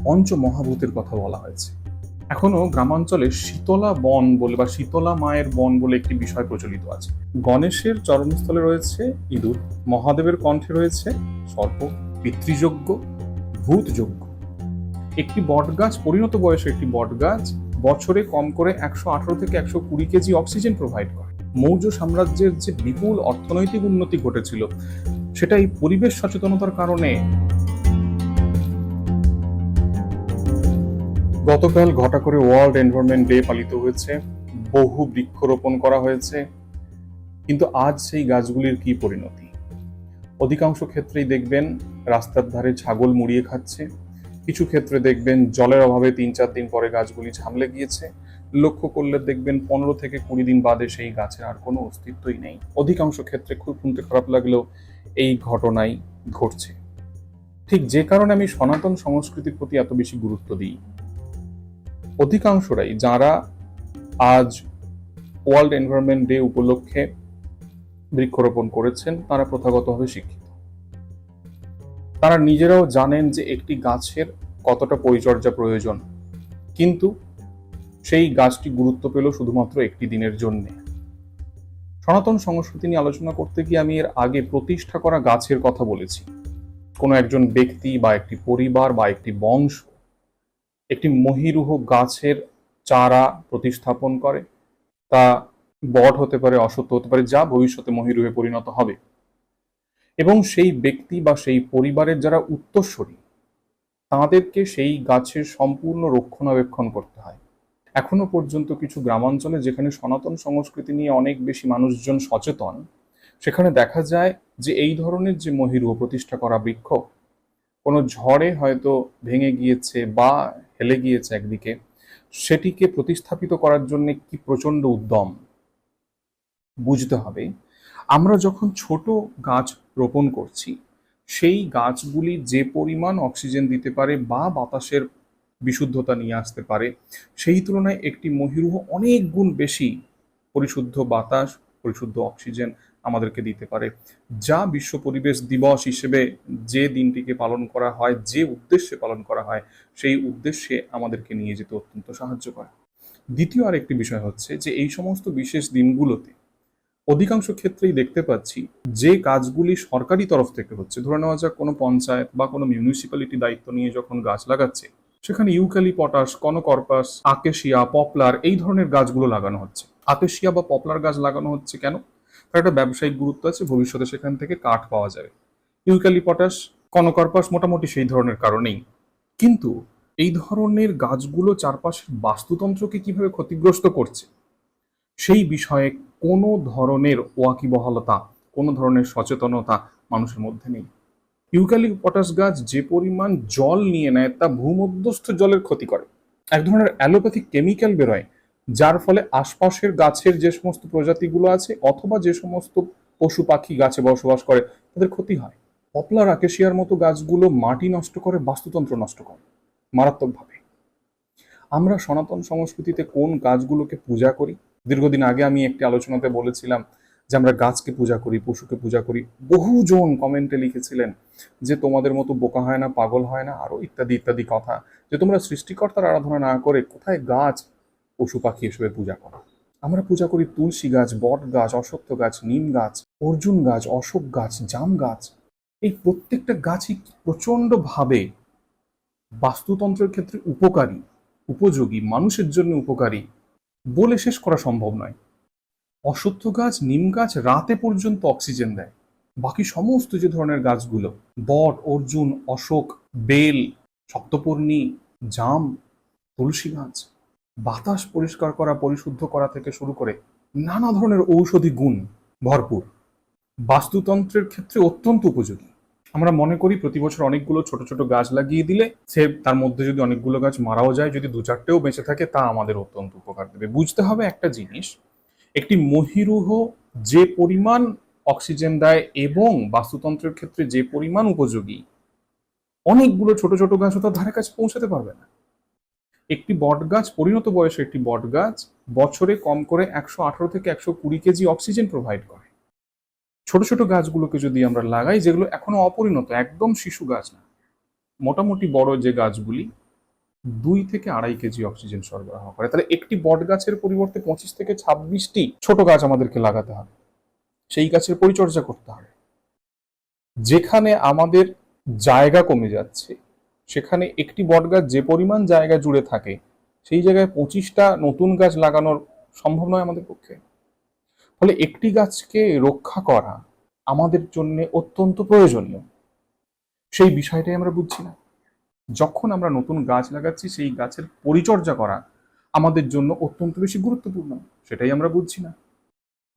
পঞ্চমহাভূতের কথা বলা হয়েছে। এখনো গ্রামাঞ্চলে শীতলা বন বলে বা শীতলা মায়ের বন বলে একটি বিষয় প্রচলিত আছে। গণেশের চরণস্থলে রয়েছে ইঁদুর, মহাদেবের কণ্ঠে রয়েছে সর্প, পিতৃযজ্ঞ, ভূতযজ্ঞ। একটি বটগাছ, পরিণত বয়সে একটি বটগাছ বছরে কম করে 118 থেকে 120 কেজি অক্সিজেন প্রোভাইড করে। মৌর্য সাম্রাজ্যের যে বিপুল অর্থনৈতিক উন্নতি ঘটেছিল, সেটা এই পরিবেশ সচেতনতার কারণে। গতকাল ঘটা করে ওয়ার্ল্ড এনভায়রনমেন্ট ডে পালিত হয়েছে, বহু বৃক্ষরোপণ করা হয়েছে, কিন্তু আজ সেই গাছগুলির কি পরিণতি? অধিকাংশ ক্ষেত্রেই দেখবেন রাস্তার ধারে ছাগল মুড়িয়ে খাচ্ছে, কিছু ক্ষেত্রে দেখবেন জলের অভাবে 3-4 দিন পরে গাছগুলি ঝামলে গিয়েছে, লক্ষ্য করলে দেখবেন 15 থেকে 20 দিন বাদে সেই গাছের আর কোনো অস্তিত্বই নেই। অধিকাংশ ক্ষেত্রে খুব শুনতে খারাপ লাগলেও এই ঘটনাই ঘটছে। ঠিক যে কারণে আমি সনাতন সংস্কৃতির প্রতি এত বেশি গুরুত্ব দিই। অধিকাংশরাই যারা আজ ওয়ার্ল্ড এনভায়রনমেন্ট ডে উপলক্ষে বৃক্ষরোপণ করেছেন, তারা প্রথাগতভাবে শিক্ষিত। তারা নিজেরাও জানেন যে একটি গাছের কতটা পরিচর্যা প্রয়োজন, কিন্তু সেই গাছটি গুরুত্ব পেল শুধুমাত্র একটি দিনের জন্যে। সনাতন সংস্কৃতি নিয়ে আলোচনা করতে গিয়ে আমি এর আগে প্রতিষ্ঠা করা গাছের কথা বলেছি। কোনো একজন ব্যক্তি বা একটি পরিবার বা একটি বংশ একটি মহীরুহ গাছের চারা প্রতিস্থাপন করে, তা বট হতে পারে, অসত্য হতে পারে, যা ভবিষ্যতে মহীরুহে পরিণত হবে, এবং সেই ব্যক্তি বা সেই পরিবারের যারা উত্তরসূরি, তাদেরকে সেই গাছের সম্পূর্ণ রক্ষণাবেক্ষণ করতে হয়। এখনো পর্যন্ত কিছু গ্রামাঞ্চলে যেখানে সনাতন সংস্কৃতি নিয়ে অনেক বেশি মানুষজন সচেতন, সেখানে দেখা যায় যে এই ধরনের যে মহীরুহ প্রতিষ্ঠা করা বৃক্ষ কোনো ঝড়ে হয়তো ভেঙে গিয়েছে বা হেলে গিয়েছে একদিকে, সেটিকে প্রতিস্থাপিত করার জন্য কি প্রচন্ড উদ্যম। বুঝতে হবে, আমরা যখন ছোট গাছ রোপণ করছি, সেই গাছগুলি যে পরিমাণ অক্সিজেন দিতে পারে বা বাতাসের বিশুদ্ধতা নিয়ে আসতে পারে, সেই তুলনায় একটি মহীরুহ অনেক গুণ বেশি পরিশুদ্ধ বাতাস, পরিশুদ্ধ অক্সিজেন আমাদেরকে দিতে পারে, যা বিশ্ব পরিবেশ দিবস হিসেবে যে দিনটিকে পালন করা হয়, যে উদ্দেশ্যে পালন করা হয়, সেই উদ্দেশ্যে আমাদেরকে নিয়ে যেতে অত্যন্ত সাহায্য করে। দ্বিতীয় আরেকটি বিষয় হচ্ছে যে এই সমস্ত বিশেষ দিনগুলোতে অধিকাংশ ক্ষেত্রেই দেখতে পাচ্ছি যে কাজগুলি সরকারি তরফ থেকে হচ্ছে, ধরে নেওয়া যাক কোনো পঞ্চায়েত বা কোনো মিউনিসিপ্যালিটি দায়িত্ব নিয়ে যখন গাছ লাগাচ্ছে, সেখানে ইউক্যালিপটাস, কনকর্পাস, আকেশিয়া, পপলার এই ধরনের গাছগুলো লাগানো হচ্ছে। আকেশিয়া বা পপলার গাছ লাগানো হচ্ছে কেন? তার একটা ব্যবসায়িক গুরুত্ব আছে, ভবিষ্যতে সেখান থেকে কাঠ পাওয়া যাবে। ইউক্যালিপটাস, কনকর্পাস মোটামুটি সেই ধরনের কারণেই। কিন্তু এই ধরনের গাছগুলো চারপাশের বাস্তুতন্ত্রকে কিভাবে ক্ষতিগ্রস্ত করছে, সেই বিষয়ে কোনো ধরনের ওয়াকিবহালতা, কোনো ধরনের সচেতনতা মানুষের মধ্যে নেই। ইউক্যালিপটাস গাছ যে পরিমাণ জল নিয়ে নেয়, তা ভূমধ্যস্থ জলের ক্ষতি করে। এক ধরনের অ্যালোপ্যাথিক কেমিক্যাল বেরোয়, যার ফলে আশপাশের গাছের যে সমস্ত প্রজাতিগুলো আছে অথবা যে সমস্ত পশু পাখি গাছে বসবাস করে, তাদের ক্ষতি হয়। পপলার, আকেশিয়ার মতো গাছগুলো মাটি নষ্ট করে, বাস্তুতন্ত্র নষ্ট করে মারাত্মকভাবে। আমরা সনাতন সংস্কৃতিতে কোন গাছগুলোকে পূজা করি? দীর্ঘদিন আগে আমি একটি আলোচনাতে বলেছিলাম যে আমরা গাছকে পূজা করি, পশুকে পূজা করি। বহুজন কমেন্টে লিখেছিলেন যে তোমাদের মতো বোকা হয় না, পাগল হয় না, আরো ইত্যাদি ইত্যাদি কথা, যে তোমরা সৃষ্টিকর্তার আরাধনা না করে কোথায় গাছ, পশু পাখি এসবের পূজা করো। আমরা পূজা করি তুলসী গাছ, বট গাছ, অশ্বত্থ গাছ, নিম গাছ, অর্জুন গাছ, অশোক গাছ, জাম গাছ। এই প্রত্যেকটা গাছই প্রচন্ড ভাবে বাস্তুতন্ত্রের ক্ষেত্রে উপকারী, উপযোগী, মানুষের জন্য উপকারী বলে শেষ করা সম্ভব নয়। অশ্বত্থ গাছ, নিম গাছ রাতে পর্যন্ত অক্সিজেন দেয়। বাকি সমস্ত যে ধরনের গাছগুলো, বট, অর্জুন, অশোক, বেল, সপ্তপর্ণী, জাম, তুলসী গাছ, বাতাস পরিষ্কার করা, পরিশুদ্ধ করা থেকে শুরু করে নানা ধরনের ঔষধি গুণ ভরপুর, বাস্তুতন্ত্রের ক্ষেত্রে অত্যন্ত উপযোগী। আমরা মনে করি প্রতি বছর অনেকগুলো ছোট ছোট গাছ লাগিয়ে দিলে, সে তার মধ্যে যদি অনেকগুলো গাছ মারাও যায়, যদি 2-4টেও বেঁচে থাকে, তা আমাদের অত্যন্ত উপকার দেবে। বুঝতে হবে একটা জিনিস, একটি মহীরুহ যে পরিমাণ অক্সিজেন দেয় এবং বাস্তুতন্ত্রের ক্ষেত্রে যে পরিমাণ উপযোগী, অনেকগুলো ছোট ছোট গাছ তার ধারে কাছে পৌঁছাতে পারবে না। একটি বট গাছ, পরিণত বয়সে একটি বট গাছ বছরে কম করে 118 থেকে 120 কেজি অক্সিজেন প্রোভাইড করে। ছোট ছোট গাছগুলোকে যদি আমরা লাগাই, যেগুলো এখনো অপরিণত, একদম শিশু গাছ না, মোটামুটি বড় যে গাছগুলি, 2 থেকে 2.5 কেজি অক্সিজেন সরবরাহ করে। তাহলে একটি বট গাছের পরিবর্তে 25 থেকে 26টি ছোট গাছ আমাদেরকে লাগাতে হবে, সেই গাছের পরিচর্যা করতে হবে। যেখানে আমাদের জায়গা কমে যাচ্ছে, সেখানে একটি বট গাছ যে পরিমাণ জায়গা জুড়ে থাকে, সেই জায়গায় 25টা নতুন গাছ লাগানোর সম্ভব নয় আমাদের পক্ষে। ফলে একটি গাছকে রক্ষা করা আমাদের জন্য অত্যন্ত প্রয়োজনীয়। সেই বিষয়টাই আমরা বুঝছি না। যখন আমরা নতুন গাছ লাগাচ্ছি, সেই গাছের পরিচর্যা করা আমাদের জন্য অত্যন্ত বেশি গুরুত্বপূর্ণ, সেটাই আমরা বুঝছি না।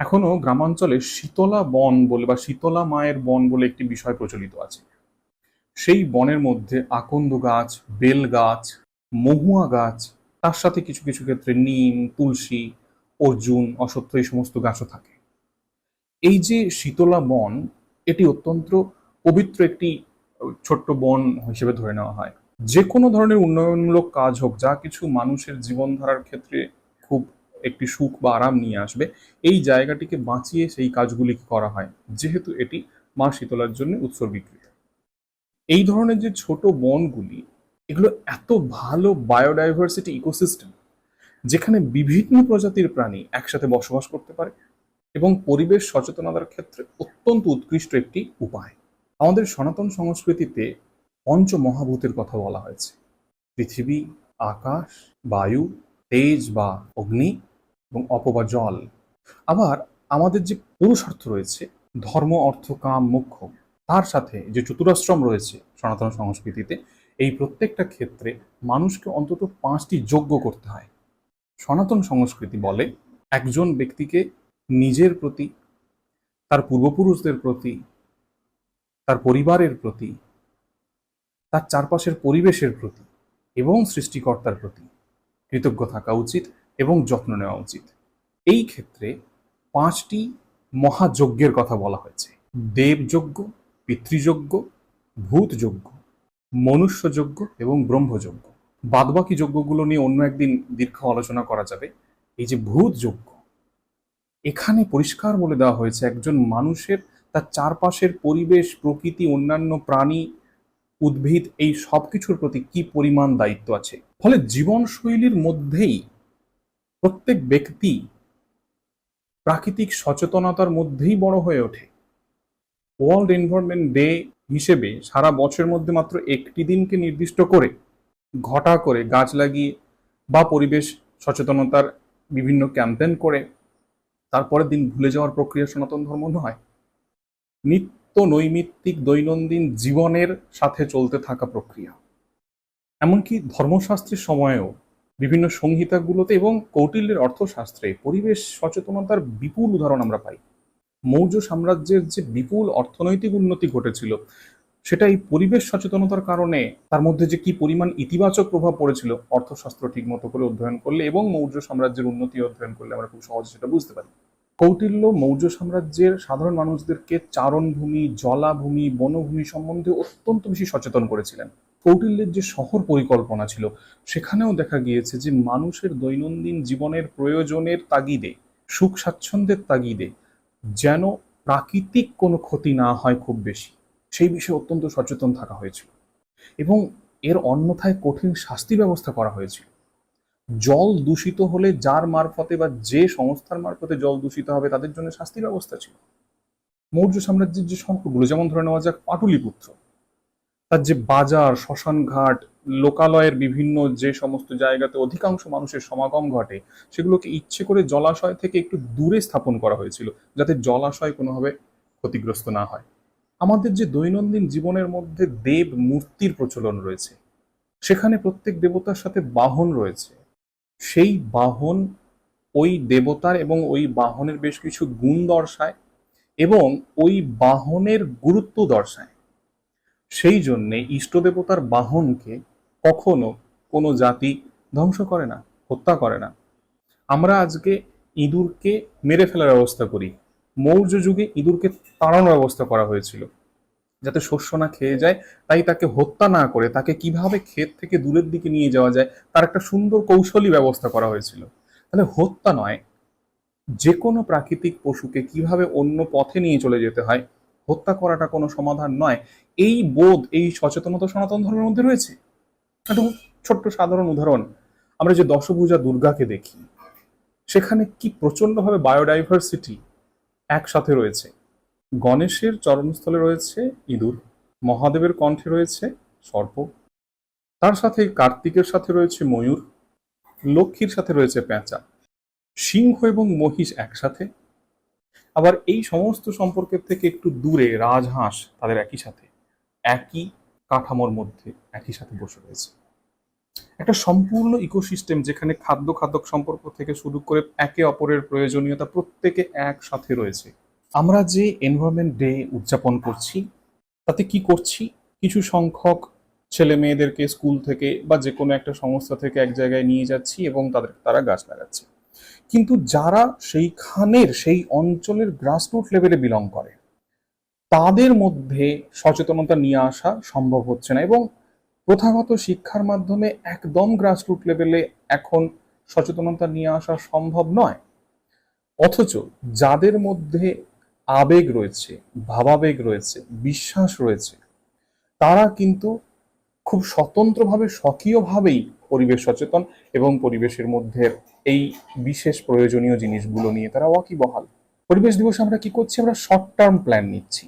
এখনো গ্রামাঞ্চলে শীতলা বন বলে বা শীতলা মায়ের বন বলে একটি বিষয় প্রচলিত আছে। সেই বনের মধ্যে আকন্দ গাছ, বেল গাছ, মহুয়া গাছ, তার সাথে কিছু কিছু ক্ষেত্রে নিম, তুলসী, অর্জুন, অশ্বত্থ এই সমস্ত গাছও থাকে। এই যে শীতলা বন, এটি অত্যন্ত পবিত্র একটি ছোট্ট বন হিসেবে ধরে নেওয়া হয়। যে কোনো ধরনের উন্নয়নমূলক কাজ হোক, যা কিছু মানুষের জীবনধারার ক্ষেত্রে খুব একটি সুখ বা আরাম নিয়ে আসবে, এই জায়গাটিকে বাঁচিয়ে সেই কাজগুলিকে করা হয়, যেহেতু এটি মা শীতলার জন্য উৎসর্গীকৃত। এই ধরনের যে ছোট বনগুলি, এগুলো এত ভালো বায়োডাইভার্সিটি ইকোসিস্টেম, যেখানে বিভিন্ন প্রজাতির প্রাণী একসাথে বসবাস করতে পারে এবং পরিবেশ সচেতনতার ক্ষেত্রে অত্যন্ত উৎকৃষ্ট একটি উপায়। আমাদের সনাতন সংস্কৃতিতে পঞ্চমহাভূতের কথা বলা হয়েছে: পৃথিবী, আকাশ, বায়ু, তেজ বা অগ্নি এবং অপ বা জল। আবার আমাদের যে পুরুষার্থ রয়েছে, ধর্ম, অর্থ, কাম, মোক্ষ, তার সাথে যে চতুরাশ্রম রয়েছে সনাতন সংস্কৃতিতে, এই প্রত্যেকটা ক্ষেত্রে মানুষকে অন্তত 5টি যজ্ঞ করতে হয়। সনাতন সংস্কৃতি বলে একজন ব্যক্তিকে নিজের প্রতি, তার পূর্বপুরুষদের প্রতি, তার পরিবারের প্রতি, তার চারপাশের পরিবেশের প্রতি এবং সৃষ্টিকর্তার প্রতি কৃতজ্ঞ থাকা উচিত এবং যত্ন নেওয়া উচিত। এই ক্ষেত্রে 5টি মহাযজ্ঞের কথা বলা হয়েছে: দেবযজ্ঞ, পিতৃযজ্ঞ, ভূতযজ্ঞ, মনুষ্যযজ্ঞ এবং ব্রহ্মযজ্ঞ। বাদবাকি যজ্ঞগুলো নিয়ে অন্য একদিন দীর্ঘ আলোচনা করা যাবে। এই যে ভূতযজ্ঞ, এখানে পরিষ্কার বলে দেওয়া হয়েছে একজন মানুষের তার চারপাশের পরিবেশ, প্রকৃতি, অন্যান্য প্রাণী, উদ্ভিদ, এই সব কিছুর প্রতি কি পরিমাণ দায়িত্ব আছে। ফলে জীবনশৈলীর মধ্যেই প্রত্যেক ব্যক্তি প্রাকৃতিক সচেতনতার মধ্যেই বড় হয়ে ওঠে। ওয়ার্ল্ড এনভায়রনমেন্ট ডে হিসেবে সারা বছরের মধ্যে মাত্র একটি দিনকে নির্দিষ্ট করে ঘটা করে গাছ লাগিয়ে বা পরিবেশ সচেতনতার বিভিন্ন ক্যাম্পেইন করে তারপরের দিন ভুলে যাওয়ার প্রক্রিয়া সনাতন ধর্ম নয়। নিত্য নৈমিত্তিক দৈনন্দিন জীবনের সাথে চলতে থাকা প্রক্রিয়া। এমনকি ধর্মশাস্ত্রের সময়েও বিভিন্ন সংহিতাগুলোতে এবং কৌটিল্যের অর্থশাস্ত্রে পরিবেশ সচেতনতার বিপুল উদাহরণ আমরা পাই। মৌর্য সাম্রাজ্যের যে বিপুল অর্থনৈতিক উন্নতি ঘটেছিল, সেটা এই পরিবেশ সচেতনতার কারণে তার মধ্যে যে কি পরিমাণ ইতিবাচক প্রভাব পড়েছিল, অর্থশাস্ত্র ঠিক মতো করে অধ্যয়ন করলে এবং মৌর্য সাম্রাজ্যের উন্নতি অধ্যয়ন করলে আমরা খুব সহজে সেটা বুঝতে পারি। কৌটিল্য মৌর্য সাম্রাজ্যের সাধারণ মানুষদেরকে চারণভূমি, জলাভূমি, বনভূমি সম্বন্ধে অত্যন্ত বেশি সচেতন করেছিলেন। কৌটিল্যের যে শহর পরিকল্পনা ছিল, সেখানেও দেখা গিয়েছে যে মানুষের দৈনন্দিন জীবনের প্রয়োজনের তাগিদে, সুখ স্বাচ্ছন্দ্যের তাগিদে যেন প্রাকৃতিক কোনো ক্ষতি না হয় খুব বেশি, সেই বিষয়ে অত্যন্ত সচেতন থাকা হয়েছিল এবং এর অন্যথায় কঠিন শাস্তি ব্যবস্থা করা হয়েছিল। জল দূষিত হলে যার মারফতে বা যে সংস্থার মারফতে জল দূষিত হবে, তাদের জন্য শাস্তি ব্যবস্থা ছিল। মৌর্য সাম্রাজ্যের যে শঙ্খগুলো, যেমন ধরে নেওয়া যাক পাটুলিপুত্র, তার যে বাজার, শ্মশানঘাট, লোকালয়ের বিভিন্ন যে সমস্ত জায়গাতে অধিকাংশ মানুষের সমাগম ঘটে, সেগুলোকে ইচ্ছে করে জলাশয় থেকে একটু দূরে স্থাপন করা হয়েছিল, যাতে জলাশয় কোনোভাবে ক্ষতিগ্রস্ত না হয়। আমাদের যে দৈনন্দিন জীবনের মধ্যে দেব মূর্তির প্রচলন রয়েছে, সেখানে প্রত্যেক দেবতার সাথে বাহন রয়েছে। সেই বাহন ওই দেবতার এবং ওই বাহনের বেশ কিছু গুণ দর্শায় এবং ওই বাহনের গুরুত্ব দর্শায়। সেই জন্যে ইষ্ট দেবতার বাহনকে কখনো কোনো জাতি ধ্বংস করে না, হত্যা করে না। আমরা আজকে ইঁদুরকে মেরে ফেলার ব্যবস্থা করি, মৌর্য যুগে ইঁদুরকে তাড়ানোর ব্যবস্থা করা হয়েছিল যাতে শস্য না খেয়ে যায়। তাই তাকে হত্যা না করে তাকে কিভাবে ক্ষেত থেকে দূরের দিকে নিয়ে যাওয়া যায়, তার একটা সুন্দর কৌশলী ব্যবস্থা করা হয়েছিল। তাহলে হত্যা নয়, যে কোনো প্রাকৃতিক পশুকে কিভাবে অন্য পথে নিয়ে চলে যেতে হয়, হত্যা করাটা কোনো সমাধান নয়। এই বোধ, এই সচেতনতা সনাতন ধর্মের মধ্যে রয়েছে। একটা খুব ছোট্ট সাধারণ উদাহরণ, আমরা যে দশভুজা দুর্গাকে দেখি, সেখানে কি প্রচন্ডভাবে বায়োডাইভার্সিটি একসাথে রয়েছে। গণেশের চরণস্থলে রয়েছে ইঁদুর, মহাদেবের কণ্ঠে রয়েছে সর্প, তার সাথে কার্তিকের সাথে রয়েছে ময়ূর, লক্ষ্মীর সাথে রয়েছে পেঁচা, সিংহ এবং মহিষ একসাথে। আবার এই সমস্ত সম্পর্কের থেকে একটু দূরে রাজহাঁস তাদের একই সাথে, একই কাঠামোর মধ্যে একই সাথে বসে রয়েছে। একটা সম্পূর্ণ ইকোসিস্টেম, যেখানে খাদ্য খাদ্যক সম্পর্ক থেকে শুরু করে একে অপরের প্রয়োজনীয়তা প্রত্যেকে একসাথে রয়েছে। আমরা যে এনভায়রনমেন্ট ডে উদযাপন করছি, তাতে কি করছি, কিছু সংখ্যক ছেলে মেয়েদেরকে স্কুল থেকে বা যে কোনো একটা সংস্থা থেকে এক জায়গায় নিয়ে যাচ্ছি এবং তারা গাছ লাগাচ্ছে। কিন্তু যারা সেইখানের সেই অঞ্চলের গ্রাসরুট লেভেলে বিলং করে, তাদের মধ্যে সচেতনতা নিয়ে আসা সম্ভব হচ্ছে না, এবং প্রথাগত শিক্ষার মাধ্যমে একদম গ্রাসরুট লেভেলে এখন সচেতনতা নিয়ে আসা সম্ভব নয়। অথচ যাদের মধ্যে আবেগ রয়েছে, ভাবাবেগ রয়েছে, বিশ্বাস রয়েছে, তারা কিন্তু খুব স্বতন্ত্রভাবে স্বকীয়ভাবেই পরিবেশ সচেতন এবং পরিবেশের মধ্যে এই বিশেষ প্রয়োজনীয় জিনিসগুলো নিয়ে তারা ওয়াকিবহাল। পরিবেশ দিবসে আমরা কি করছি, আমরা শর্ট টার্ম প্ল্যান নিচ্ছি।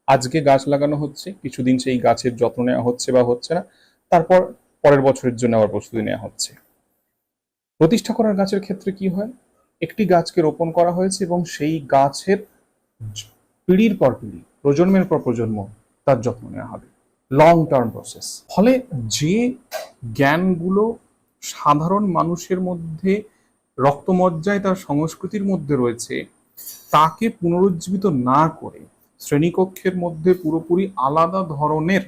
আজকে গাছ লাগানো হচ্ছে, কিছুদিন সেই গাছের যত্ন নেওয়া হচ্ছে বা হচ্ছে না, তারপর পরের বছরের জন্য আবার প্রস্তুতি নেওয়া হচ্ছে। প্রতিষ্ঠা করার গাছের ক্ষেত্রে কি হয়, একটি গাছকে রোপণ করা হয়েছে এবং সেই গাছের পিঢ়ির পর পিঢ়ি, প্রজন্মের পর প্রজন্ম তার যত্ন নেওয়া হবে, লং টার্ম প্রসেস। ফলে যে জ্ঞানগুলো সাধারণ মানুষের মধ্যে রক্তমজ্জায় তার সংস্কৃতির মধ্যে রয়েছে, তাকে পুনরুজ্জীবিত না করে শ্রেণীকক্ষের মধ্যে পুরোপুরি আলাদা ধরনের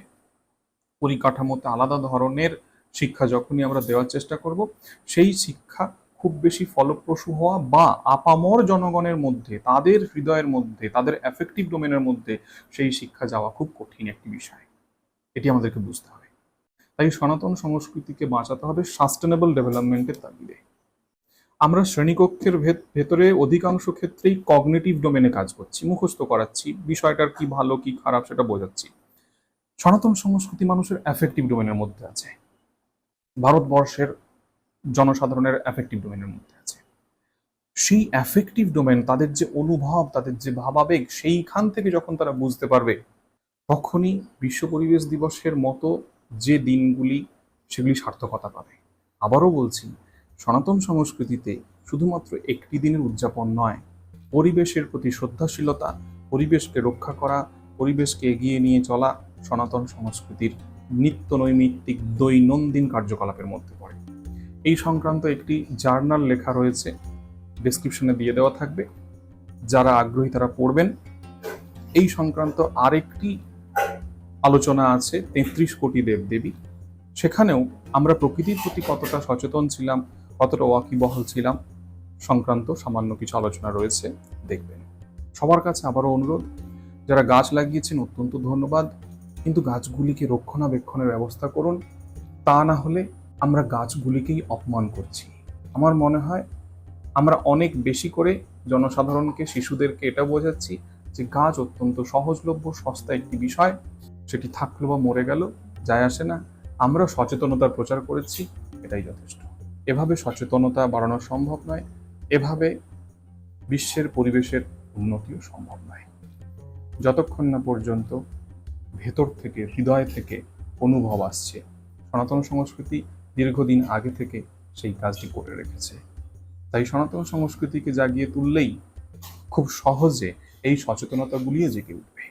পরিকাঠামোতে আলাদা ধরনের শিক্ষা যখনই আমরা দেওয়ার চেষ্টা করব, সেই শিক্ষা খুব বেশি ফলপ্রসূ হওয়া বা আপামর জনগণের মধ্যে, তাদের হৃদয়ের মধ্যে, তাদের অ্যাফেক্টিভ ডোমেনের মধ্যে সেই শিক্ষা যাওয়া খুব কঠিন একটি বিষয়। এটি আমাদেরকে বুঝতে হবে। তাই সনাতন সংস্কৃতিকে বাঁচাতে হবে সাস্টেনেবল ডেভেলপমেন্টের তাগিদে। আমরা শ্রেণীকক্ষের ভেতরে অধিকাংশ ক্ষেত্রেই কগনিটিভ ডোমেনে কাজ করছি, মুখস্থ করাচ্ছি, বিষয়টার কি ভালো কি খারাপ সেটা বোঝাচ্ছি। সনাতন সংস্কৃতি মানুষের অ্যাফেক্টিভ ডোমেনের মধ্যে আছে, ভারতবর্ষের জনসাধারণের অ্যাফেক্টিভ ডোমেনের মধ্যে আছে। সেই অ্যাফেক্টিভ ডোমেন, তাদের যে অনুভব, তাদের যে ভাবাবেগ, সেইখান থেকে যখন তারা বুঝতে পারবে, তখনই বিশ্ব পরিবেশ দিবসের মতো যে দিনগুলি, সেগুলি সার্থকতা পাবে। আবারও বলছি, সনাতন সংস্কৃতিতে শুধুমাত্র একটি দিনের উদযাপন নয়, পরিবেশের প্রতি শ্রদ্ধাশীলতা, পরিবেশকে রক্ষা করা, পরিবেশকে এগিয়ে নিয়ে চলা সনাতন সংস্কৃতির নিত্য নৈমিত্তিক দৈনন্দিন কার্যকলাপের মধ্যে পড়ে। এই সংক্রান্ত একটি জার্নাল লেখা রয়েছে, ডেসক্রিপশনে দিয়ে দেওয়া থাকবে, যারা আগ্রহী তারা পড়বেন। এই সংক্রান্ত আরেকটি আলোচনা আছে 33 কোটি দেবদেবী, সেখানেও আমরা প্রকৃতির প্রতি কতটা সচেতন ছিলাম, কতটা ওয়াকিবহাল ছিলাম সংক্রান্ত সামান্য কিছু আলোচনা রয়েছে, দেখবেন। সবার কাছে আবারও অনুরোধ, যারা গাছ লাগিয়েছেন অত্যন্ত ধন্যবাদ, কিন্তু গাছগুলিকে রক্ষণাবেক্ষণের ব্যবস্থা করুন। তা না হলে আমরা গাছগুলিকেই অপমান করছি। আমার মনে হয় আমরা অনেক বেশি করে জনসাধারণকে, শিশুদেরকে এটা বোঝাচ্ছি যে গাছ অত্যন্ত সহজলভ্য, সস্তা একটি বিষয়, সেটি থাকলো বা মরে গেল যায় আসে না। আমরা সচেতনতার প্রচার করেছি, এটাই যথেষ্ট। এভাবে সচেতনতা বাড়ানো সম্ভব নয়, এভাবে বিশ্বের পরিবেশের উন্নতিও সম্ভব নয়, যতক্ষণ না পর্যন্ত ভেতর থেকে, হৃদয় থেকে অনুভব আসছে। সনাতন সংস্কৃতি দীর্ঘদিন আগে থেকে সেই কাজটি করে রেখেছে। তাই সনাতন সংস্কৃতিকে জাগিয়ে তুললেই খুব সহজে এই সচেতনতাগুলিও জেগে উঠবে।